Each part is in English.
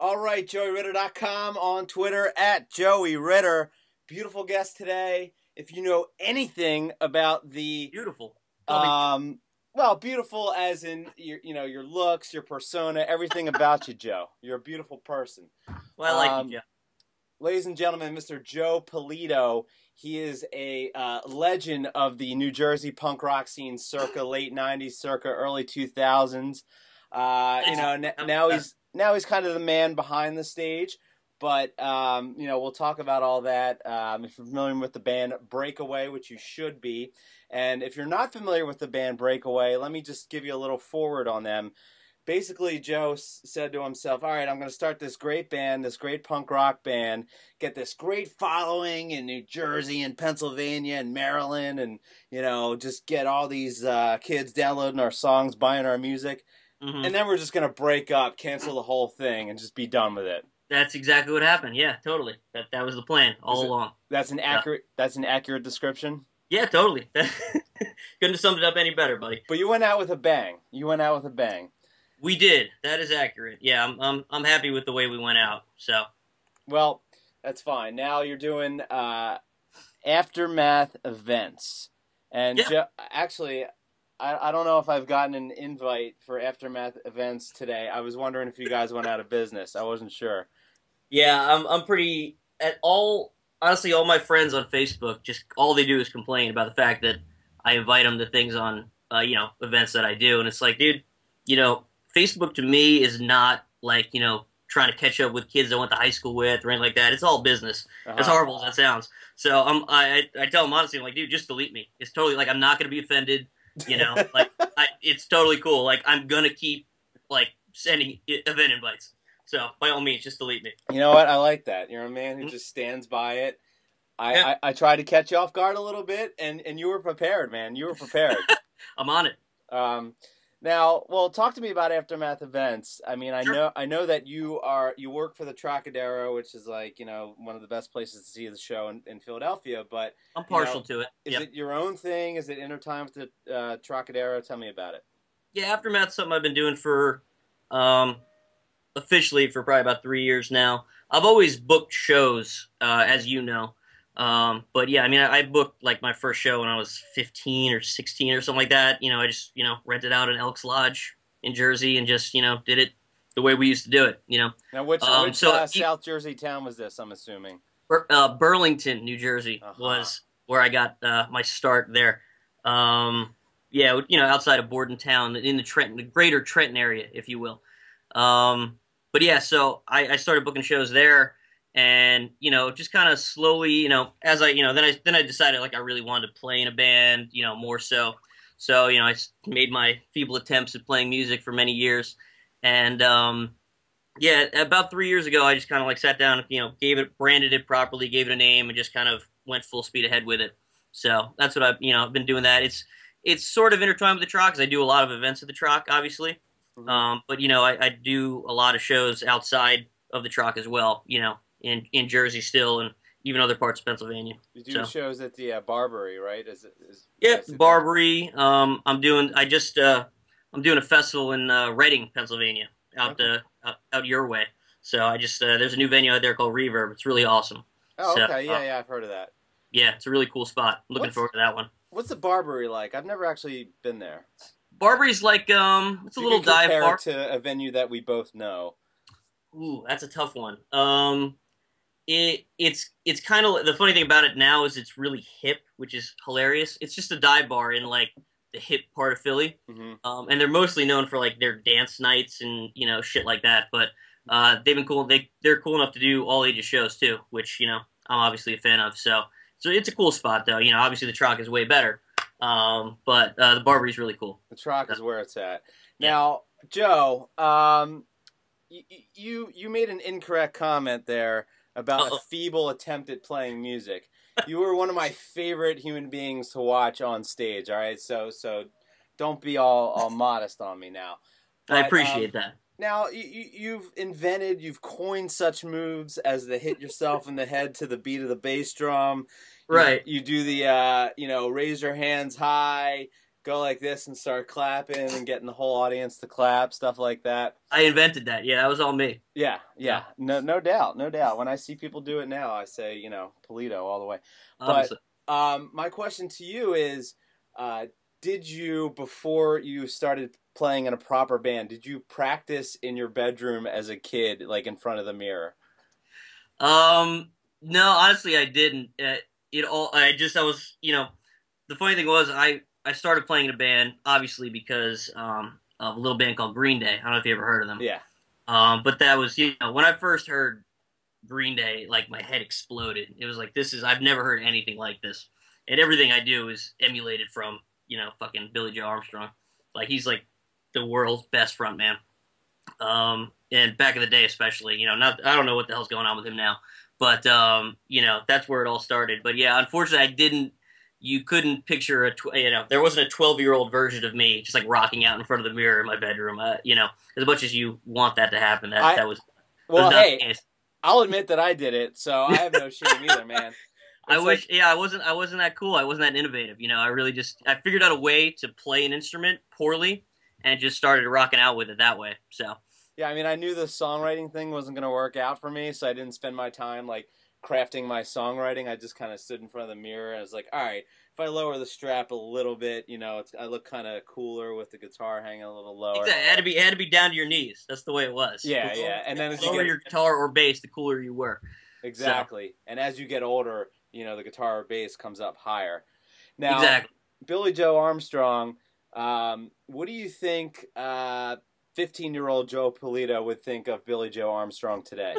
All right, JoeyRitter.com, on Twitter at Joey Ritter. Beautiful guest today. If you know anything about the Beautiful. well, beautiful as in your looks, your persona, everything about you, Joe. You're a beautiful person. Well, I like you, Joe. Ladies and gentlemen, Mr. Joe Pulito. He is a legend of the New Jersey punk rock scene, circa late '90s, circa early 2000s. Now he's kind of the man behind the stage. But, we'll talk about all that. If you're familiar with the band Breakaway, which you should be. And if you're not familiar with the band Breakaway, let me just give you a little forward on them. Basically, Joe said to himself, all right, I'm going to start this great band, this great punk rock band, get this great following in New Jersey and Pennsylvania and Maryland, and, just get all these kids downloading our songs, buying our music. Mm-hmm. And then we're just going to break up, cancel the whole thing, and just be done with it. That's exactly what happened. Yeah, totally. That was the plan all along. That's an accurate description? Yeah, totally. Couldn't have summed it up any better, buddy. But you went out with a bang. We did. That is accurate. Yeah, I'm happy with the way we went out. So, well, that's fine. Now you're doing aftermath events, and yeah. Actually, I don't know if I've gotten an invite for aftermath events today. I was wondering if you guys went out of business. I wasn't sure. Yeah, I'm pretty honestly, all my friends on Facebook, just all they do is complain about the fact that I invite them to things on events that I do, and it's like, dude, Facebook to me is not like, trying to catch up with kids I went to high school with or anything like that. It's all business. As horrible as that sounds. So I tell them honestly, I'm like, dude, just delete me. It's totally like, I'm not going to be offended. It's totally cool. Like, I'm going to keep sending event invites. So by all means, just delete me. You know what? I like that. You're a man who just stands by it. I tried to catch you off guard a little bit, and you were prepared, man. You were prepared. I'm on it. Now, well, talk to me about aftermath events. I mean, Sure. I know that you work for the Trocadero, which is one of the best places to see the show in Philadelphia. But I'm partial to it. Is it your own thing? Is it intertime with the Trocadero? Tell me about it. Yeah, aftermath's something I've been doing for officially for probably about 3 years now. I've always booked shows, as you know. But yeah, I mean, I booked my first show when I was 15 or 16 or something like that. I just, rented out an Elks Lodge in Jersey and just, did it the way we used to do it, Now, which South Jersey town was this, I'm assuming? Burlington, New Jersey was where I got my start there. Yeah, outside of Bordentown, in the greater Trenton area, if you will. But yeah, so I started booking shows there. And, just kind of slowly, as then I decided I really wanted to play in a band, more so. So, I made my feeble attempts at playing music for many years. And, yeah, about 3 years ago, I just kind of sat down and, branded it properly, gave it a name, and just kind of went full speed ahead with it. So that's what I've been doing that. It's sort of intertwined with the Troc, because I do a lot of events at the Troc, obviously. Mm-hmm. But, I do a lot of shows outside of the Troc as well, in Jersey still, and even other parts of Pennsylvania. You do shows at the Barbary, right? Barbary. I'm doing a festival in Reading, Pennsylvania, out your way. So I just there's a new venue out there called Reverb. It's really awesome. Oh, okay, yeah, I've heard of that. Yeah, it's a really cool spot. I'm looking forward to that one. What's the Barbary like? I've never actually been there. Barbary's it's a little dive bar to a venue that we both know. Ooh, that's a tough one. It's kind of, the funny thing about it now is it's really hip, which is hilarious. It's just a dive bar in the hip part of Philly, and they're mostly known for their dance nights and shit like that. But they've been cool. They're cool enough to do all ages shows too, which I'm obviously a fan of. So it's a cool spot though. Obviously the Troc is way better, but the Barbary's really cool. The Troc is where it's at now, Joe. You made an incorrect comment there about a feeble attempt at playing music. You were one of my favorite human beings to watch on stage, all right? So don't be all modest on me now. But, I appreciate that. Now, you've coined such moves as the hit yourself in the head to the beat of the bass drum. Right. You do the, raise your hands high. go like this and start clapping and getting the whole audience to clap, stuff like that. I invented that. Yeah, that was all me. Yeah, no doubt, no doubt. When I see people do it now, I say, Pulito all the way. Obviously. But my question to you is, did you, before you started playing in a proper band, did you practice in your bedroom as a kid, like in front of the mirror? No, honestly, I didn't. I was, the funny thing was, I started playing in a band, obviously, because of a little band called Green Day. I don't know if you ever heard of them. Yeah. But that was, when I first heard Green Day, like, my head exploded. It was like, I've never heard anything like this. And everything I do is emulated from, fucking Billy Joe Armstrong. Like, he's, like, the world's best front man. And back in the day, especially, I don't know what the hell's going on with him now. But, that's where it all started. But, yeah, unfortunately, you couldn't picture there wasn't a 12-year-old version of me just, like, rocking out in front of the mirror in my bedroom. As much as you want that to happen, that was well, not hey, the case. I'll admit that I did it, so I have no shame either, man. I wasn't that cool. I wasn't that innovative. I figured out a way to play an instrument poorly and just started rocking out with it that way. So. Yeah, I mean, I knew the songwriting thing wasn't going to work out for me, so I didn't spend my time, like, crafting my songwriting. I just kind of stood in front of the mirror and I was like, all right, if I lower the strap a little bit, I look kind of cooler with the guitar hanging a little lower. Exactly. It had to be down to your knees. That's the way it was. Yeah, yeah. And then as the lower your guitar or bass, the cooler you were. Exactly. So. And as you get older, the guitar or bass comes up higher. Now, exactly. Billy Joe Armstrong, what do you think 15-year-old Joe Pulito would think of Billy Joe Armstrong today?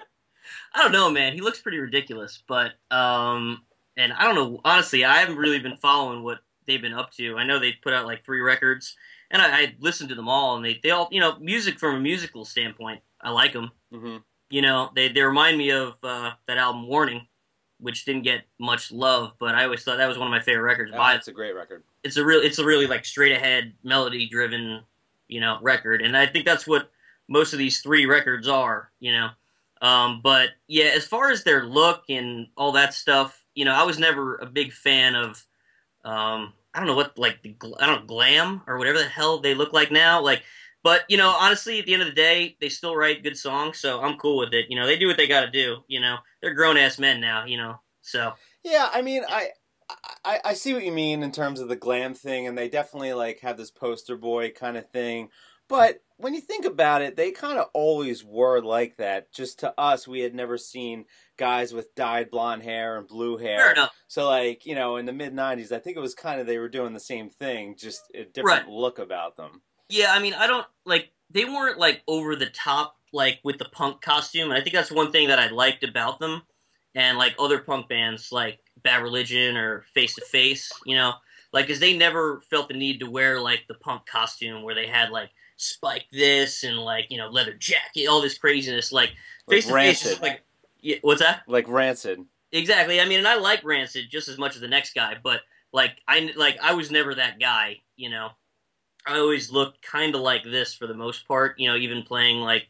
I don't know, man. He looks pretty ridiculous, but and I don't know. Honestly, I haven't really been following what they've been up to. I know they put out like 3 records, and I listened to them all, and they all, music from a musical standpoint, I like them. Mm-hmm. They remind me of that album Warning, which didn't get much love, but I always thought that was one of my favorite records. It's a great record. It's a really like straight ahead melody driven, record, and I think that's what most of these 3 records are. But yeah, as far as their look and all that stuff, I was never a big fan of, I don't know what, like, glam or whatever the hell they look like now. Like, but, honestly, at the end of the day, they still write good songs, so I'm cool with it. They do what they gotta do, They're grown-ass men now, so. Yeah, I mean, I see what you mean in terms of the glam thing, and they definitely, like, have this poster boy kind of thing. But when you think about it, they kind of always were like that. Just to us, we had never seen guys with dyed blonde hair and blue hair. Fair enough. So, like, in the mid-'90s, I think it was kind of, they were doing the same thing, just a different look about them. Yeah, I mean, they weren't, like, over the top, like, with the punk costume. And I think that's one thing that I liked about them. And, like, other punk bands, like Bad Religion or Face to Face, like, because they never felt the need to wear, like, the punk costume where they had, like, spike this and, like, leather jacket, all this craziness. Like Face to Face is like, yeah, what's that? Like Rancid. Exactly. I mean, and I like Rancid just as much as the next guy, but I was never that guy. I always looked kind of like this for the most part. Even playing like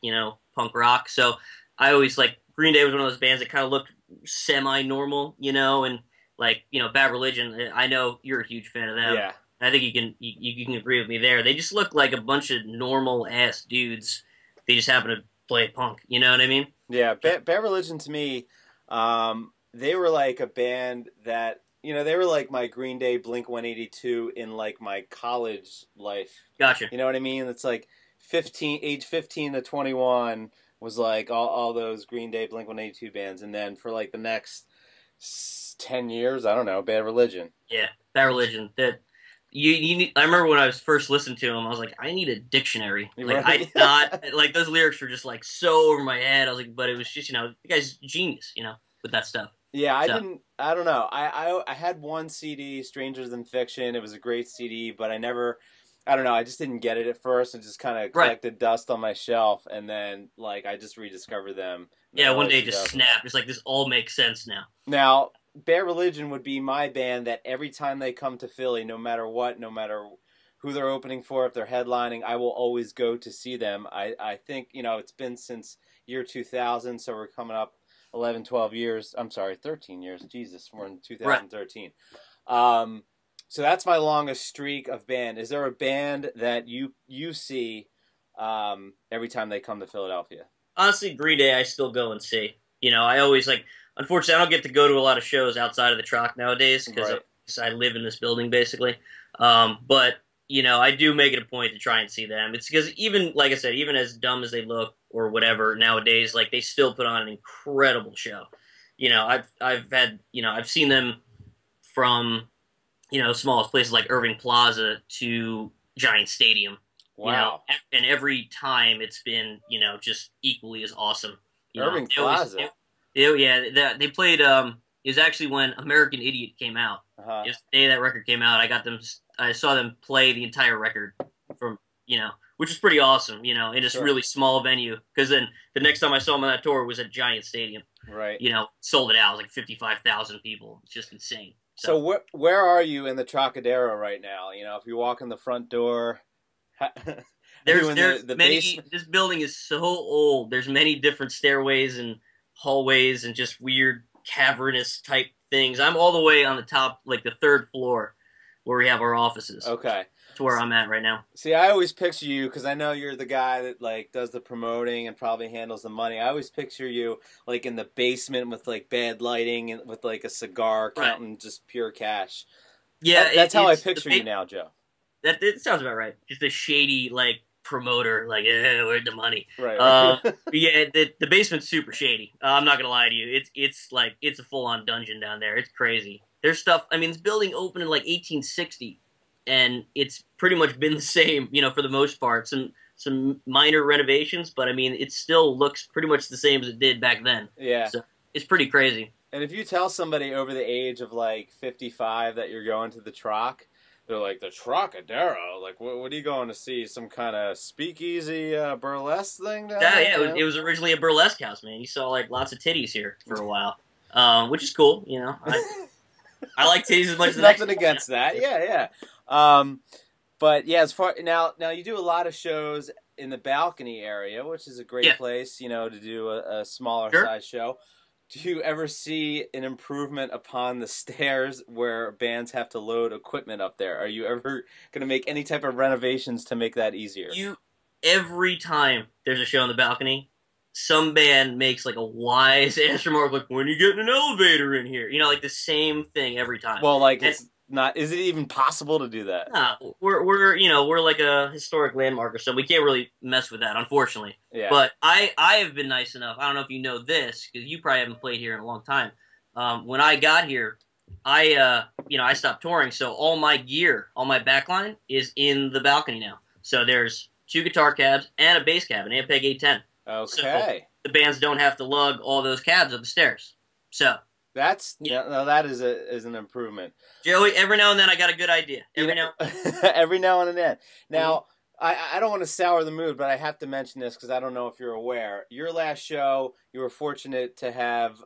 punk rock. So I always Green Day was one of those bands that kind of looked semi-normal. And like Bad Religion. I know you're a huge fan of them. Yeah. I think you can agree with me there. They just look like a bunch of normal ass dudes. They just happen to play punk. You know what I mean? Yeah, Bad Religion to me, they were like a band that they were like my Green Day, Blink-182 in like my college life. Gotcha. You know what I mean? It's like age 15 to 21 was like all those Green Day, Blink-182 bands, and then for like the next 10 years, I don't know, Bad Religion. Yeah, Bad Religion. That. I remember when I was first listening to them, I was like, I need a dictionary. Like, I did not, like, those lyrics were just, like, so over my head. I was like, but it was just, the guy's genius, with that stuff. Yeah, I don't know. I had one CD, Strangers Than Fiction. It was a great CD, but I don't know, I just didn't get it at first and just kind of collected dust on my shelf, and then, like, I just rediscovered them. Yeah, one day just snapped. It's like, this all makes sense now. Now, Bad Religion would be my band that every time they come to Philly, no matter what, no matter who they're opening for, if they're headlining, I will always go to see them. I think, it's been since year 2000, so we're coming up 11, 12 years. I'm sorry, 13 years. Jesus, we're in 2013. So that's my longest streak of band. Is there a band that you see every time they come to Philadelphia? Honestly, Green Day I still go and see. You know, I always like. Unfortunately, I don't get to go to a lot of shows outside of the Troc nowadays because Right. I live in this building basically. But you know, I do make it a point to try and see them. It's because even, like I said, even as dumb as they look or whatever nowadays, like they still put on an incredible show. You know, I've seen them from, you know, smallest places like Irving Plaza to Giant Stadium. Wow. You know, and every time it's been, you know, just equally as awesome. Irving Plaza. They played. It was actually when American Idiot came out. It was the day that record came out. I saw them play the entire record from, you know, which was pretty awesome. You know, in this really small venue. Because then the next time I saw them on that tour was at Giant Stadium. Right. You know, sold it out. It was like 55,000 people. It's just insane. So where are you in the Trocadero right now? You know, if you walk in the front door. There's many. This building is so old. There's many different stairways and hallways and just weird cavernous type things. I'm all the way on the top, like the third floor, where we have our offices. Okay, that's where I'm at right now. See, I always picture you, because I know you're the guy that like does the promoting and probably handles the money. I always picture you like in the basement with like bad lighting and with like a cigar, counting just pure cash. Yeah, that's how I picture you now, Joe. It sounds about right. Just a shady like promoter, like, where's the money? Right. Yeah, the basement's super shady. I'm not gonna lie to you. It's like it's a full on dungeon down there. It's crazy. There's stuff. I mean, this building opened in like 1860, and it's pretty much been the same, you know, for the most part. Some minor renovations, but I mean, it still looks pretty much the same as it did back then. Yeah. So it's pretty crazy. And if you tell somebody over the age of like 55 that you're going to the Troc, they're like, the Trocadero? Like, what are you going to see? Some kind of speakeasy burlesque thing down there? Yeah, it was originally a burlesque house, man. You saw, like, lots of titties here for a while, which is cool, you know. I like titties as much as the next. Nothing against that, yeah. But, yeah, as far now you do a lot of shows in the balcony area, which is a great place, you know, to do a smaller size show. Do you ever see an improvement upon the stairs where bands have to load equipment up there? Are you ever going to make any type of renovations to make that easier? Every time there's a show on the balcony, some band makes like a wise ass remark like, when are you getting an elevator in here? You know, like the same thing every time. Well, like it's not, is it even possible to do that? Nah, we're like a historic landmark or so. We can't really mess with that, unfortunately. Yeah. But I have been nice enough. I don't know if you know this, because you probably haven't played here in a long time. When I got here, I stopped touring, so all my gear, all my backline is in the balcony now. So there's 2 guitar cabs and a bass cab, an Ampeg 810. Okay. So the bands don't have to lug all those cabs up the stairs. So that is an improvement. Joey, every now and then I got a good idea. Every now and then. Now, I don't want to sour the mood, but I have to mention this because I don't know if you're aware. Your last show, you were fortunate to have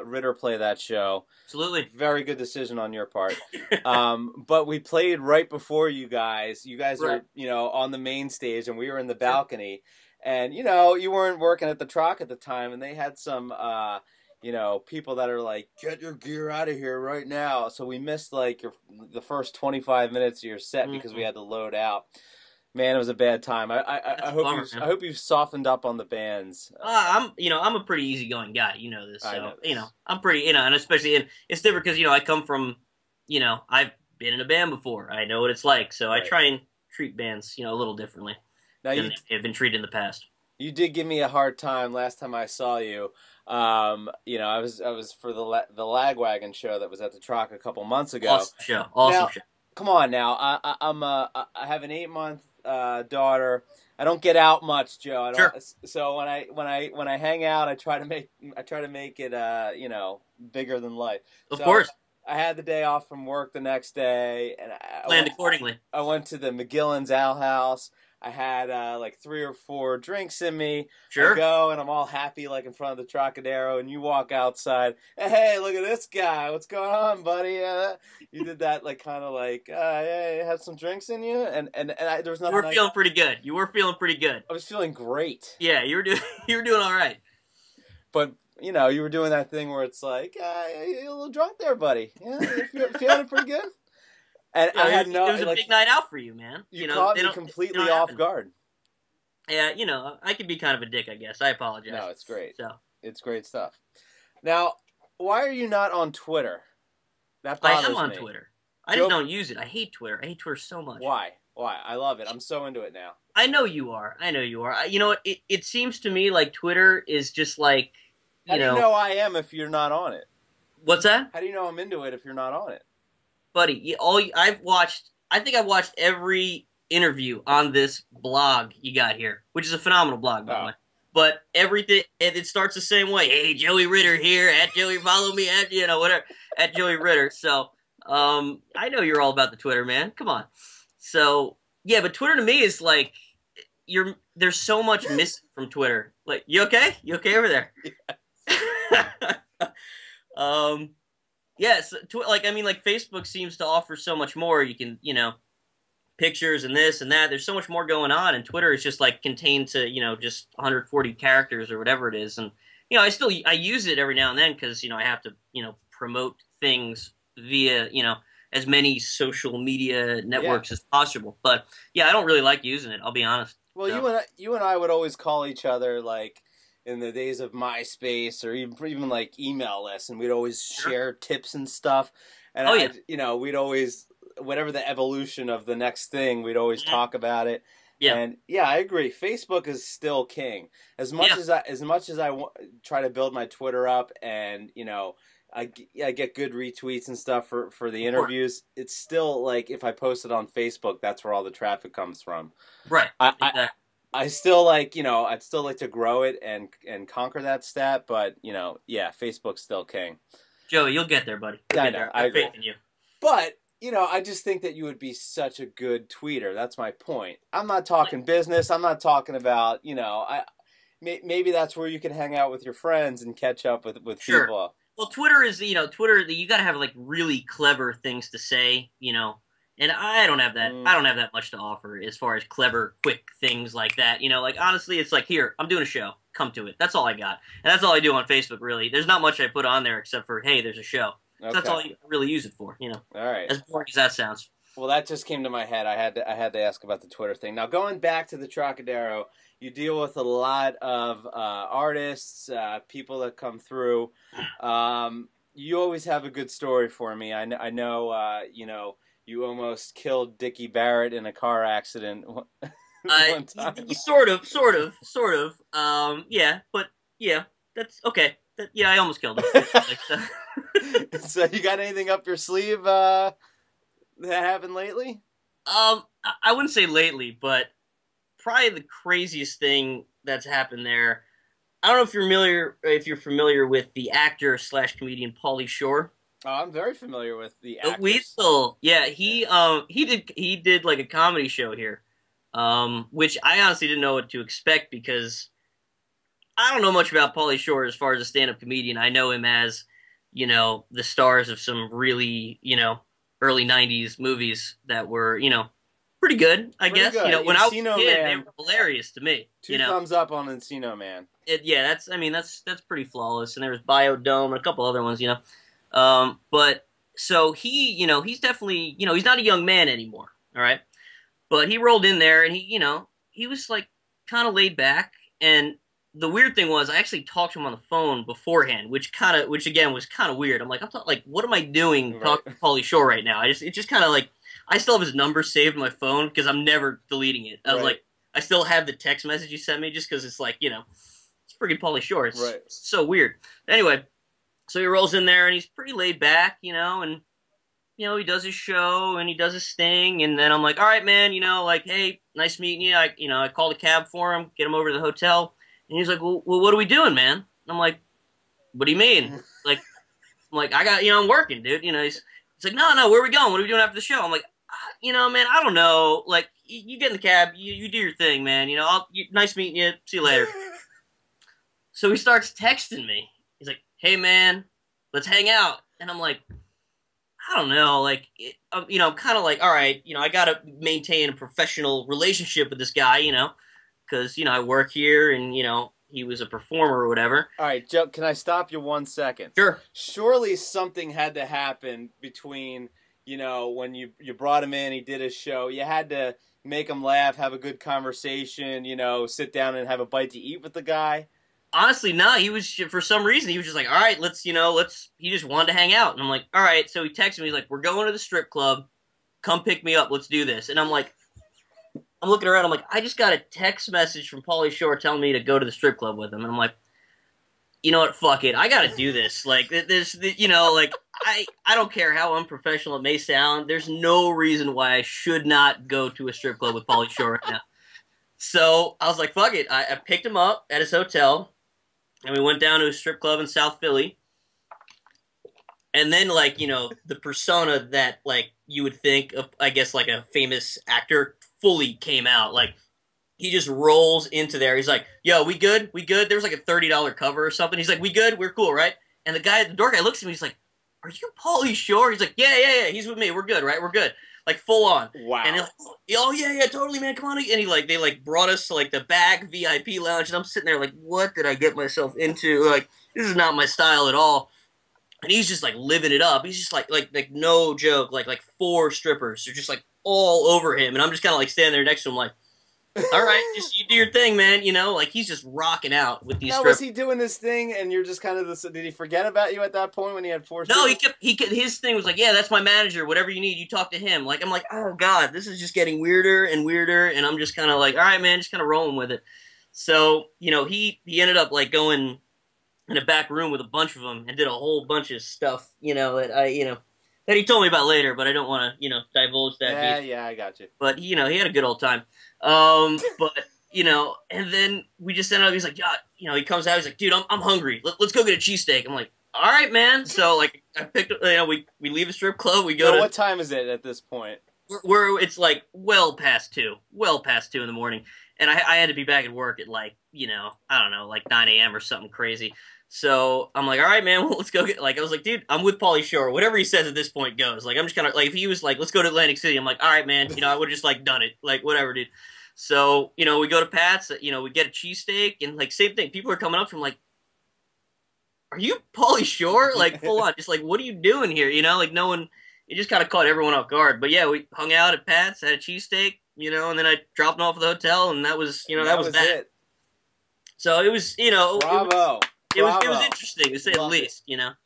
Ritter play that show. Absolutely. Very good decision on your part. But we played right before you guys. You guys were, on the main stage, and we were in the balcony. And, you weren't working at the Troc at the time, and they had some... people that are like, get your gear out of here right now. So we missed like the first 25 minutes of your set because we had to load out. Man, it was a bad time. I hope you've softened up on the bands. I'm a pretty easygoing guy. You know this, so I know this. I'm pretty, and especially, and it's different because I come from, I've been in a band before. I know what it's like, so I try and treat bands, a little differently than they've been treated in the past. You did give me a hard time last time I saw you. I was for the Lagwagon show that was at the Troc a couple months ago. Awesome show. Come on now, I have an 8-month daughter. I don't get out much, Joe. So when I hang out, I try to make it bigger than life. Of course. I had the day off from work the next day, and I planned accordingly. I went to the McGillen's Ale House. I had like 3 or 4 drinks in me. Sure. I go and I'm all happy like in front of the Trocadero, and you walk outside. Hey, look at this guy. What's going on, buddy? You did that like kind of like, hey, had some drinks in you, and there was nothing. You were feeling pretty good. You were feeling pretty good. I was feeling great. Yeah, you were doing all right. But you were doing that thing where it's like, you're a little drunk there, buddy. Yeah, you're feeling pretty good. And You know, I had it was a like, big night out for you, man. you know, caught they me don't completely off happen. guard. Yeah, you know, I can be kind of a dick, I guess. I apologize. No, it's great. So It's great stuff. Now, why are you not on Twitter? That I bothers am on me. Twitter. I just don't use it. I hate Twitter. I hate Twitter so much. Why? Why? I love it. I'm so into it now. I know you are. I know you are. You know, it seems to me like Twitter is just like, How do you know I am if you're not on it? What's that? How do you know I'm into it if you're not on it? Buddy, I've watched, I think I've watched every interview on this blog you got here, which is a phenomenal blog, by the way. But everything, it starts the same way. Hey, Joey Ritter here, at Joey, follow me, at, you know, whatever, at Joey Ritter. So, I know you're all about the Twitter, man. Come on. So, yeah, but Twitter to me is like, there's so much missing from Twitter. Like, you okay? You okay over there? Yes. Yes, like, I mean, like, Facebook seems to offer so much more. You can, you know, pictures and this and that. There's so much more going on, and Twitter is just, like, contained to, you know, just 140 characters or whatever it is. And, you know, I use it every now and then because, you know, I have to, you know, promote things via, you know, as many social media networks as possible. But, yeah, I don't really like using it, I'll be honest. Well, so. you and I would always call each other, like, in the days of MySpace or even like email lists, and we'd always share tips and stuff. And you know, we'd always, whatever the evolution of the next thing, we'd always talk about it. Yeah. And yeah, I agree. Facebook is still king. As much as I try to build my Twitter up, and you know, I get good retweets and stuff for the interviews. It's still like if I post it on Facebook, that's where all the traffic comes from. Right. Exactly. I still like, you know, I'd still like to grow it and conquer that stat, but, you know, yeah, Facebook's still king. Joey, you'll get there, buddy. I know. I have faith in you. But, you know, I just think that you would be such a good tweeter. That's my point. I'm not talking business. I'm not talking about, you know, maybe that's where you can hang out with your friends and catch up with people. Well, Twitter is, you know, you got to have, like, really clever things to say, you know. And I don't have that. I don't have that much to offer as far as clever, quick things like that. You know, like, honestly, it's like, here, I'm doing a show. Come to it. That's all I got. And that's all I do on Facebook, really. There's not much I put on there except for, hey, there's a show. Okay. That's all you really use it for, you know. All right. As boring as that sounds. Well, that just came to my head. I had to ask about the Twitter thing. Now, going back to the Trocadero, you deal with a lot of artists, people that come through. You always have a good story for me. I know, you know, you almost killed Dickie Barrett in a car accident one time. Sort of. Yeah, but yeah, that's okay. Yeah, I almost killed him. So you got anything up your sleeve that happened lately? I wouldn't say lately, but probably the craziest thing that's happened there. I don't know if you're familiar with the actor / comedian Pauly Shore. Oh, I'm very familiar with the actors. Weasel. Yeah, he did like a comedy show here, which I honestly didn't know what to expect because I don't know much about Pauly Shore as far as a stand-up comedian. I know him as, you know, the stars of some really, you know, early 90s movies that were, you know, pretty good, I guess. Good. You know, when I was a kid, they were hilarious to me. Two thumbs up on Encino Man. Yeah, that's pretty flawless. And there was Biodome and a couple other ones, you know. But so he, you know, he's definitely, you know, he's not a young man anymore. All right. But he rolled in there and he, you know, he was like kind of laid back. And the weird thing was I actually talked to him on the phone beforehand, which again was kind of weird. I'm like, what am I doing talking to Pauly Shore right now? It just kind of like, I still have his number saved on my phone because I'm never deleting it. I was like, I still have the text message you sent me just because it's like, you know, it's freaking Pauly Shore. It's so weird. Anyway. So he rolls in there, and he's pretty laid back, you know, and, you know, he does his show, and he does his thing, and then I'm like, all right, man, you know, like, hey, nice meeting you. I called a cab for him, get him over to the hotel, and he's like, well, what are we doing, man? And I'm like, what do you mean? Like, I got, you know, I'm working, dude. You know, he's like, no, where are we going? What are we doing after the show? I'm like, you know, man, I don't know. Like, you get in the cab, you do your thing, man. You know, nice meeting you. See you later. So he starts texting me. He's like, hey, man, let's hang out. And I'm like, I don't know. Like, you know, I'm kind of like, all right, you know, I got to maintain a professional relationship with this guy, you know, because, you know, I work here and, you know, he was a performer or whatever. All right, Joe, can I stop you 1 second? Sure. Surely something had to happen between when you brought him in, he did his show. You had to make him laugh, have a good conversation, sit down and have a bite to eat with the guy. Honestly, no. He was, for some reason, he was just like, all right, let's. He just wanted to hang out, and I'm like, all right. So he texted me. He's like, we're going to the strip club. Come pick me up. Let's do this. And I'm like, I'm looking around. I'm like, I just got a text message from Pauly Shore telling me to go to the strip club with him, and I'm like, you know what? Fuck it. I got to do this. Like, I don't care how unprofessional it may sound. There's no reason why I should not go to a strip club with Pauly Shore right now. So I was like, fuck it. I picked him up at his hotel, and we went down to a strip club in South Philly. And then, the persona that, you would think of, I guess, like a famous actor fully came out. Like, he just rolls into there. He's like, yo, we good? We good? There was like a $30 cover or something. He's like, we good? We're cool, right? And the door guy looks at me. He's like, are you Pauly Shore? He's like, yeah. He's with me. We're good, right? We're good. Like, full on. Wow. And like, oh, yeah, totally, man. Come on. And they brought us to, the back VIP lounge. And I'm sitting there like, what did I get myself into? Like, this is not my style at all. And he's just, living it up. He's just, like no joke, like 4 strippers are just, all over him. And I'm just kind of, standing there next to him, like, all right, just you do your thing, man. He's just rocking out with these strippers. Was he doing this thing, and you're just kind of did he forget about you at that point when he had 4 No, strippers? he kept, his thing was like, yeah, that's my manager. Whatever you need, you talk to him. I'm like, oh, God, this is just getting weirder and weirder. And I'm just kind of like, all right, man, just kind of rolling with it. So, he ended up, going in a back room with a bunch of them and did a whole bunch of stuff, that he told me about later, but I don't want to, divulge that. Yeah, I got you. But, he had a good old time. But, and then we just ended up, he's like, yeah, he comes out, he's like, dude, I'm hungry. Let's go get a cheesesteak. I'm like, all right, man. So, I picked up, we leave the strip club, we go to... What time is it at this point? It's, well past 2 in the morning. And I had to be back at work at, I don't know, 9 a.m. or something crazy. So I'm like, all right, man, well, let's go get, I was like, dude, I'm with Pauly Shore. Whatever he says at this point goes. I'm just kind of, if he was let's go to Atlantic City, I'm like, all right, man, I would have just, done it. Whatever, dude. So, we go to Pat's, we get a cheesesteak, and, same thing. People are coming up from, are you Pauly Shore? Full on. Just, what are you doing here? No one, it just kind of caught everyone off guard. But, yeah, we hung out at Pat's, had a cheesesteak, and then I dropped him off at the hotel, and that was, that was that. It. So it was, Bravo. It was interesting to say the least,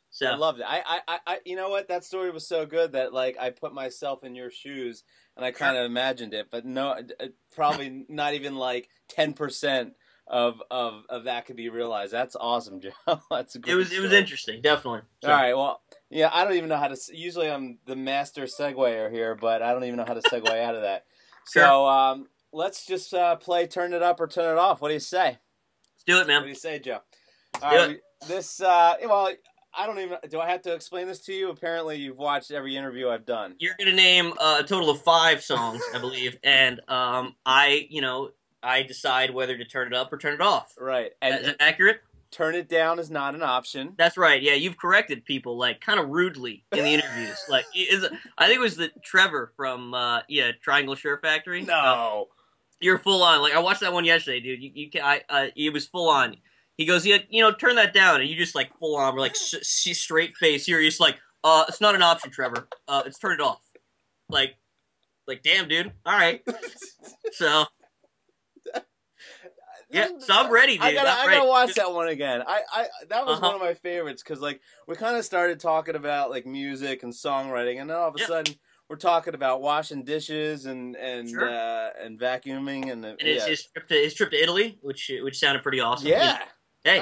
So I loved it. I you know what? That story was so good that I put myself in your shoes and I kind of imagined it, but no, probably not even 10% of that could be realized. That's awesome, Joe. That's a great. It was interesting, definitely. So. All right, well, yeah, I don't even know how to. Usually, I'm the master seguer here, but I don't even know how to segue out of that. Sure. So let's just play "Turn It Up" or "Turn It Off." What do you say? Let's do it, man. What do you say, Joe? Let's do it. This, well, I don't even. Do I have to explain this to you? Apparently, you've watched every interview I've done. You're gonna name a total of 5 songs, I believe, and I decide whether to turn it up or turn it off. Right. And is that accurate? Turn it down is not an option. That's right. Yeah, you've corrected people kind of rudely in the interviews. I think it was Trevor from Triangle Shirt Factory. No. You're full on. I watched that one yesterday, dude. It was full on. He goes, yeah, turn that down, and you just full on, we're straight face. You're just it's not an option, Trevor. It's turn it off. Damn, dude. All right. So. Yeah, so I'm ready, dude. I gotta watch that one again. That was one of my favorites because we kind of started talking about music and songwriting, and then all of a sudden we're talking about washing dishes and sure. And vacuuming and his trip to Italy, which sounded pretty awesome. Yeah. Hey,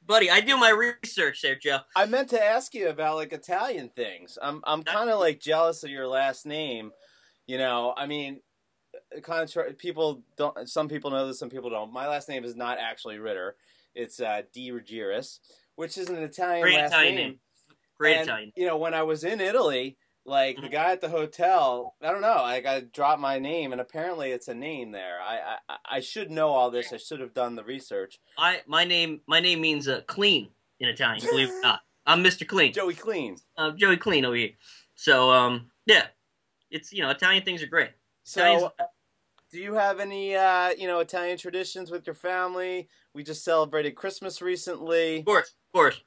buddy, I do my research there, Joe. I meant to ask you about Italian things. I'm kind of jealous of your last name. I mean. People don't. Some people know this. Some people don't. My last name is not actually Ritter. It's Di Ruggiero, which is an Italian Great last Italian name. Great and, Italian. When I was in Italy, the guy at the hotel, I don't know. I dropped my name, and apparently it's a name there. I should know all this. I should have done the research. My name means clean in Italian. Believe it or not, I'm Mr. Clean. Joey Clean. Joey Clean over here. So yeah, it's Italian things are great. So. Do you have any, Italian traditions with your family? We just celebrated Christmas recently. Of course.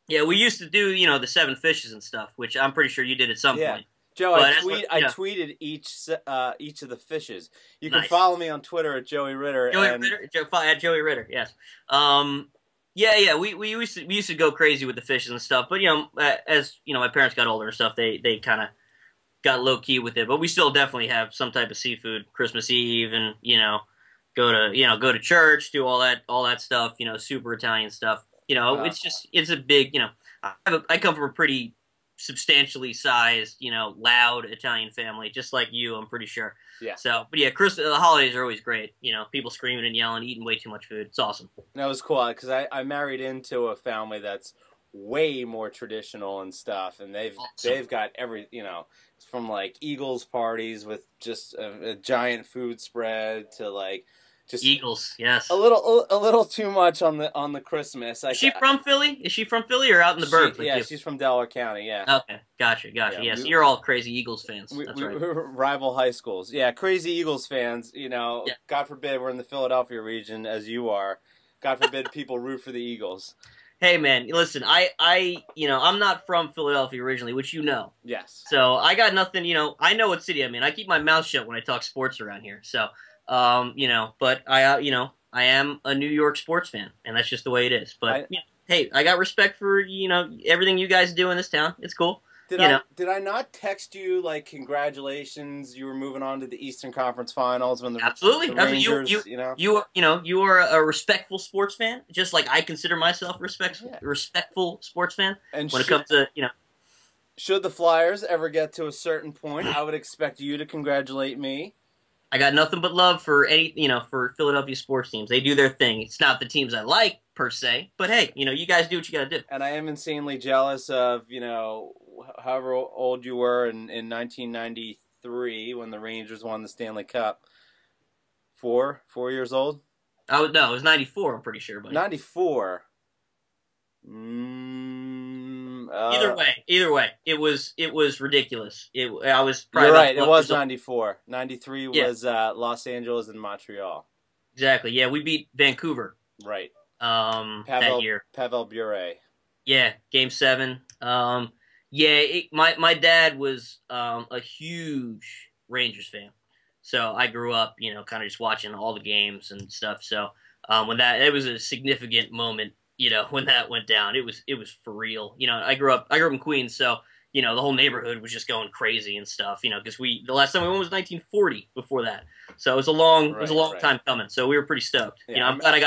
Yeah, we used to do, the 7 fishes and stuff, which I'm pretty sure you did at some point. Joe, But I tweeted each of the fishes. You can nice. follow me on Twitter at Joey Ritter. At Joey Ritter, yes. Yeah. We used to go crazy with the fishes and stuff. But as my parents got older and stuff, they kind of got low key with it. But we still definitely have some type of seafood Christmas Eve, and go to church, do all that stuff. Super Italian stuff. It's a big. I come from a pretty substantially sized, loud Italian family, just like you, I'm pretty sure. Yeah. So, but yeah, the holidays are always great. People screaming and yelling, eating way too much food. It's awesome. That was cool because I married into a family that's way more traditional and stuff, and they've got from like Eagles parties with just a giant food spread to like. Just Eagles, yes. A little too much on the Christmas. Is she from Philly? Is she from Philly or out in the burbs? Yeah, she's from Delaware County. Yeah. Okay, gotcha. Yeah, so you're all crazy Eagles fans. That's right. We're rival high schools. Yeah, crazy Eagles fans. Yeah. God forbid we're in the Philadelphia region as you are. God forbid people root for the Eagles. Hey man, listen, I'm not from Philadelphia originally, which you know. Yes. So I got nothing. I know what city I'm in. I keep my mouth shut when I talk sports around here. So. But I am a New York sports fan, and that's just the way it is. But hey, I got respect for everything you guys do in this town. It's cool. Did I not text you like congratulations? You were moving on to the Eastern Conference Finals when the Rangers, you are a respectful sports fan, just like I consider myself a respectful sports fan. And when it comes to should the Flyers ever get to a certain point, I would expect you to congratulate me. I got nothing but love for for Philadelphia sports teams. They do their thing. It's not the teams I like per se, but hey, you guys do what you got to do. And I am insanely jealous of however old you were in 1993 when the Rangers won the Stanley Cup. 4 years old. No, it was 94. I'm pretty sure, but 94. Either way, it was ridiculous. I was. You're right. It was 94. 93 was Los Angeles and Montreal. Exactly. Yeah, we beat Vancouver. Right. That year. Pavel Bure. Yeah, Game 7. My dad was a huge Rangers fan, so I grew up, kind of just watching all the games and stuff. So it was a significant moment. When that went down, it was for real. I grew up in Queens, so the whole neighborhood was just going crazy and stuff. Because the last time we won was 1940. Before that, so it was a long time coming. So we were pretty stoked. Yeah, I'm glad I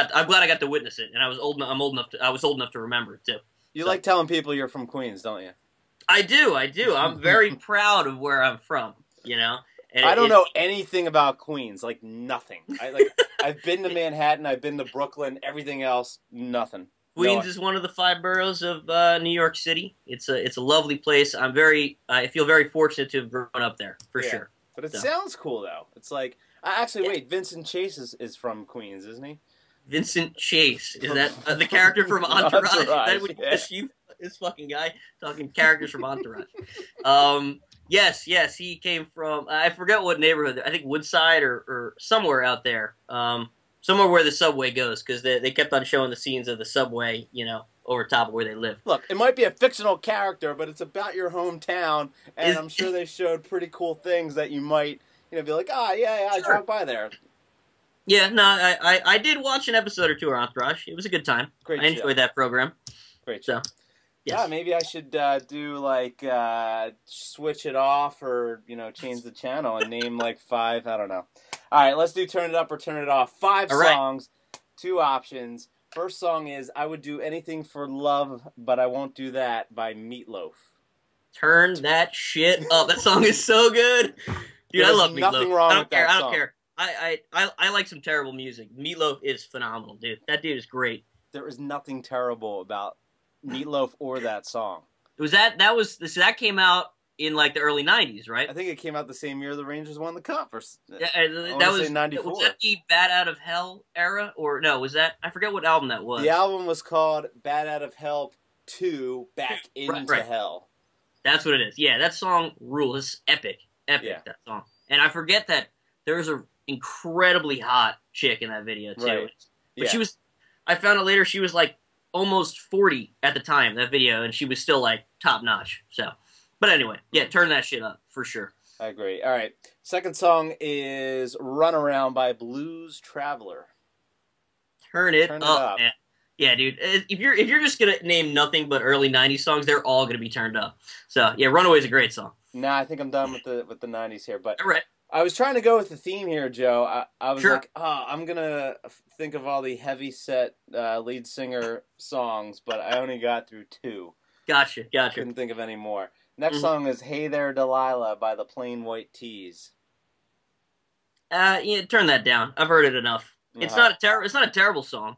got to witness it, and I was old enough to remember it too. You like telling people you're from Queens, don't you? I do. I'm very proud of where I'm from. And I don't know anything about Queens, like nothing. I've been to Manhattan, I've been to Brooklyn, everything else, nothing. Queens is one of the 5 boroughs of New York City. It's a lovely place. I feel very fortunate to have grown up there for sure. But it sounds cool though. It's like wait, Vincent Chase is from Queens, isn't he? Vincent Chase, is that the character from Entourage? This fucking guy talking characters from Entourage. Yes, he came from I forget what neighborhood. I think Woodside or somewhere out there. Somewhere where the subway goes, because they kept on showing the scenes of the subway, over top of where they live. Look, it might be a fictional character, but it's about your hometown, and I'm sure they showed pretty cool things that you might, be like, I drove by there. Yeah, no, I did watch an episode or two of Entourage. It was a good time. Great I enjoyed that program. Great show. Yes. Yeah, maybe I should do switch it off or change the channel and name 5. I don't know. All right, let's do Turn It Up or Turn It Off. 5 songs, 2 options. First song is I Would Do Anything for Love, But I Won't Do That by Meatloaf. Turn that shit up. That song is so good. Dude, I love Meatloaf. Nothing wrong with that song. I don't care. I like some terrible music. Meatloaf is phenomenal, dude. That dude is great. There is nothing terrible about Meatloaf or that song. That came out in the early 90s, right? I think it came out the same year the Rangers won the cup. That was 94. Was that the Bad Out of Hell era? Or no, was that, I forget what album that was. The album was called Bad Out of Hell 2, Back Into Hell. That's what it is. Yeah, that song rules. It's epic. That song. And I forget that there was an incredibly hot chick in that video too. Right. But she was, I found out later, she was almost 40 at the time, that video, and she was still top notch. So But anyway, yeah, turn that shit up for sure. I agree. All right. Second song is Runaround by Blues Traveler. Turn it up, man. Yeah, dude. If you're just gonna name nothing but early '90s songs, they're all gonna be turned up. So yeah, Runaway is a great song. Nah, I think I'm done with the '90s here. But all right. I was trying to go with the theme here, Joe. I was sure. like, I'm gonna think of all the heavy set lead singer songs, but I only got through 2. Gotcha. Couldn't think of any more. Next song is "Hey There, Delilah" by the Plain White T's. Yeah, turn that down. I've heard it enough. It's not a terrible song.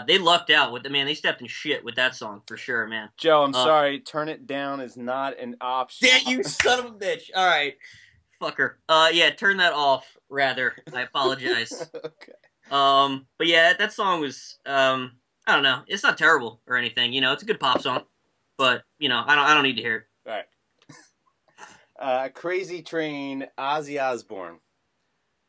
They lucked out with They stepped in shit with that song for sure, man. Joe, I'm sorry. Turn it down is not an option. Yeah, you son of a bitch. All right, fucker. Yeah, turn that off. Rather, I apologize. Okay. But yeah, that song was I don't know. It's not terrible or anything. You know, it's a good pop song, but you know, I don't need to hear it. All right. Crazy Train, Ozzy Osbourne.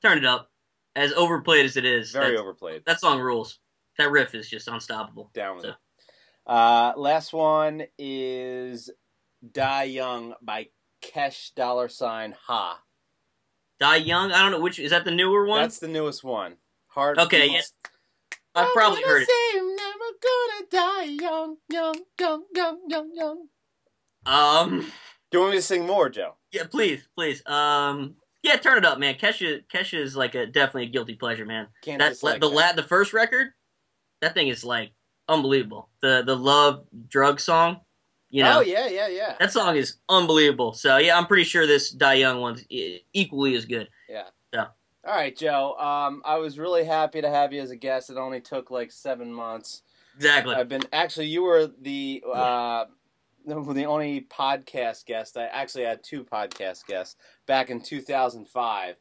Turn it up. As overplayed as it is. Very overplayed. That song rules. That riff is just unstoppable. Down with it. Last one is Die Young by Kesh $. Ha. Die Young? I don't know which. Is that the newer one? That's the newest one. Hard. Okay, yeah. I've probably heard it. I'm never gonna die young. Do you want me to sing more, Joe? Yeah, please. Yeah, turn it up, man. Kesha is like definitely a guilty pleasure, man. The first record, that thing is like unbelievable. The Love Drug song, you know. Oh yeah. That song is unbelievable. So yeah, I'm pretty sure this Die Young one's equally as good. Yeah. So. All right, Joe. I was really happy to have you as a guest. It only took like 7 months. Exactly. You were the only podcast guest. I actually had 2 podcast guests back in 2005.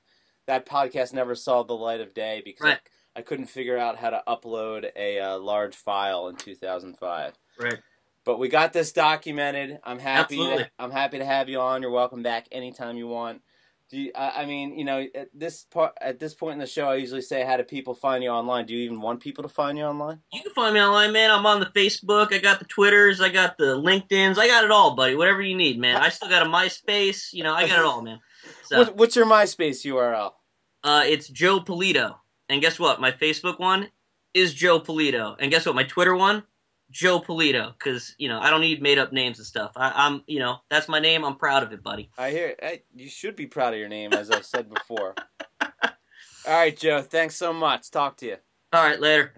That podcast never saw the light of day because I couldn't figure out how to upload a large file in 2005. Right. But we got this documented. I'm happy. Absolutely. I'm happy to have you on. You're welcome back anytime you want. I mean, you know, at this point in the show, I usually say, how do people find you online? Do you even want people to find you online? You can find me online, man. I'm on the Facebook. I got the Twitters. I got the LinkedIn's. I got it all, buddy. Whatever you need, man. I still got a MySpace. You know, I got it all, man. So, what's your MySpace URL? It's Joe Pulito. And guess what? My Facebook one is Joe Pulito. And guess what? My Twitter one? Joe Pulito, because, you know, I don't need made-up names and stuff. I'm, you know, that's my name. I'm proud of it, buddy. I hear it. You should be proud of your name, as I said before. All right, Joe. Thanks so much. Talk to you. All right, later.